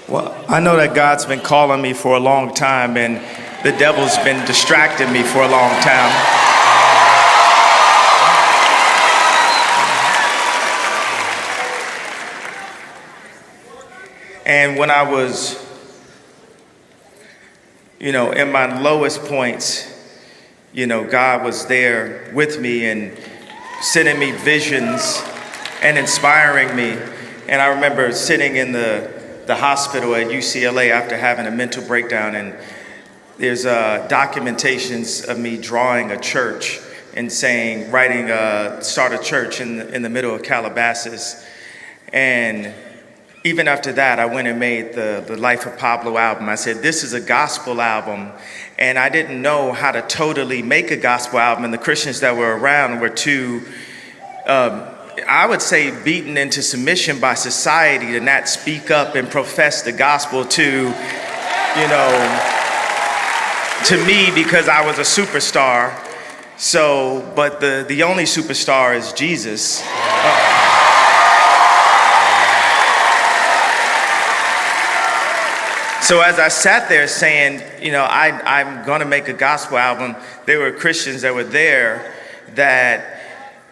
Well, I know that God's been calling me for a long time, and the devil's been distracting me for a long time. And when I was, in my lowest points, God was there with me and sending me visions and inspiring me. And I remember sitting in the hospital at UCLA after having a mental breakdown, and there's documentations of me drawing a church and start a church in the middle of Calabasas. And even after that, I went and made the Life of Pablo album. I said, this is a gospel album. And I didn't know how to totally make a gospel album. And the Christians that were around were too, I would say, beaten into submission by society to not speak up and profess the gospel to me, because I was a superstar. So, but the only superstar is Jesus. So as I sat there saying, I'm going to make a gospel album, there were Christians that were there that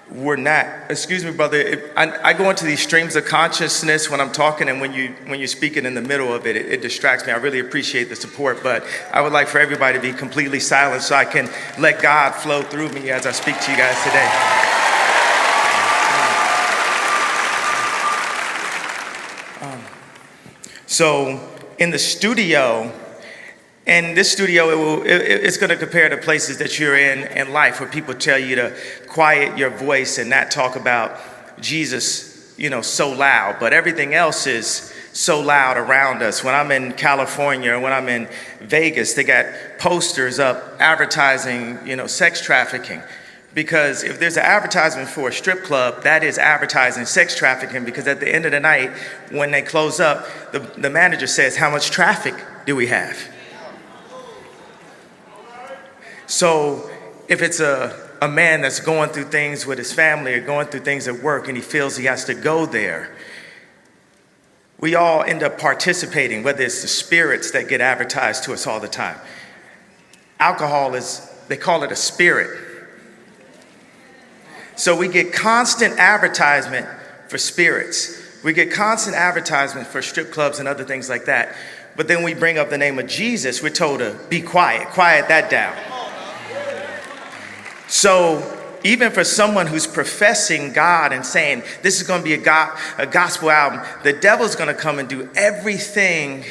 were not. Excuse me, brother. I go into these streams of consciousness when I'm talking, and when you're speaking in the middle of it, it distracts me. I really appreciate the support, but I would like for everybody to be completely silent so I can let God flow through me as I speak to you guys today. So in the studio, and this studio, it's going to compare to places that you're in life where people tell you to quiet your voice and not talk about Jesus, so loud. But everything else is so loud around us. When I'm in California or when I'm in Vegas, they got posters up advertising, sex trafficking. Because if there's an advertisement for a strip club, that is advertising sex trafficking, because at the end of the night, when they close up, the manager says, how much traffic do we have? So if it's a man that's going through things with his family or going through things at work and he feels he has to go there, we all end up participating, whether it's the spirits that get advertised to us all the time. Alcohol they call it a spirit. So we get constant advertisement for spirits. We get constant advertisement for strip clubs and other things like that. But then we bring up the name of Jesus, we're told to be quiet that down. So even for someone who's professing God and saying, this is going to be a gospel album, the devil's going to come and do everything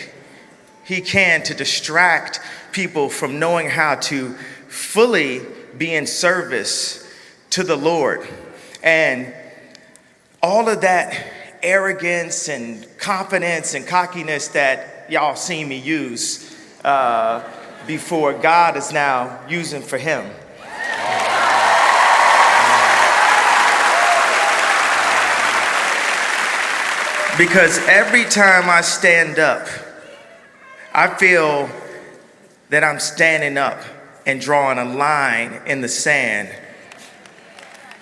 he can to distract people from knowing how to fully be in service to the Lord. And all of that arrogance and confidence and cockiness that y'all seen me use before, God is now using for him. Because every time I stand up, I feel that I'm standing up and drawing a line in the sand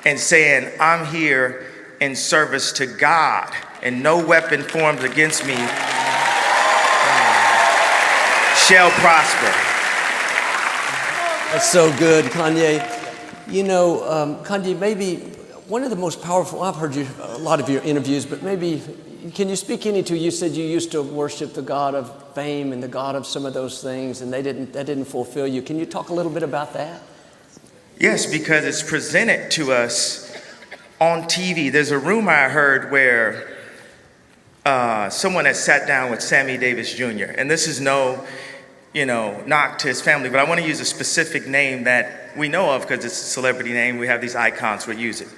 and saying, I'm here in service to God, and no weapon formed against me shall prosper. That's so good, Kanye. Kanye, maybe one of the most powerful, I've heard a lot of your interviews, but maybe, can you speak into, you said you used to worship the God of fame and the God of some of those things, and that didn't fulfill you. Can you talk a little bit about that? Yes, because it's presented to us on TV. There's a rumor I heard where someone had sat down with Sammy Davis Jr., and this is no, knock to his family, but I want to use a specific name that we know of because it's a celebrity name. We have these icons, we use it.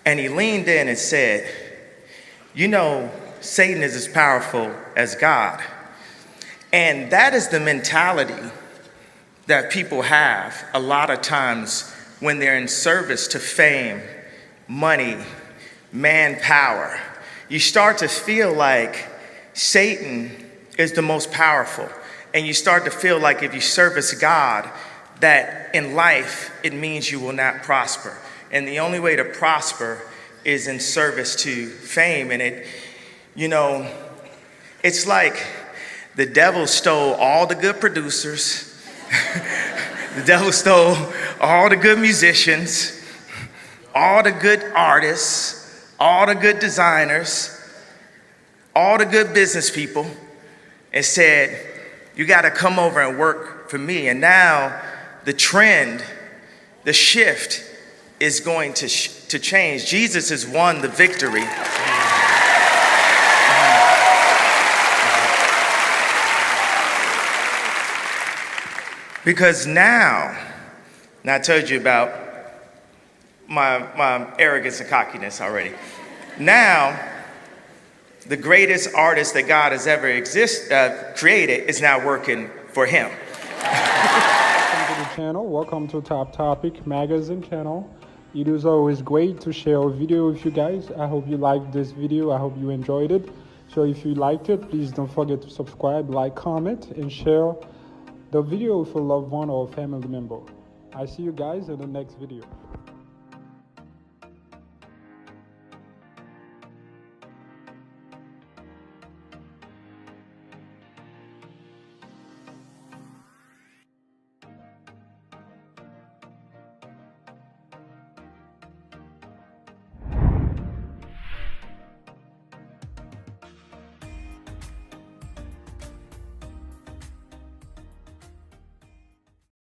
And he leaned in and said, Satan is as powerful as God. And that is the mentality that people have a lot of times when they're in service to fame, money, manpower. You start to feel like Satan is the most powerful. And you start to feel like if you service God, that in life, it means you will not prosper. And the only way to prosper is in service to fame. And It's like the devil stole all the good producers. The devil stole all the good musicians, all the good artists, all the good designers, all the good business people, and said, you got to come over and work for me. And now the trend, the shift is going to change. Jesus has won the victory. Because now I told you about my arrogance and cockiness already. Now, the greatest artist that God has ever created is now working for him. Welcome to the channel. Welcome to Top Topic Magazine channel. It is always great to share a video with you guys. I hope you liked this video. I hope you enjoyed it. So if you liked it, please don't forget to subscribe, like, comment, and share the video with a loved one or a family member. I see you guys in the next video.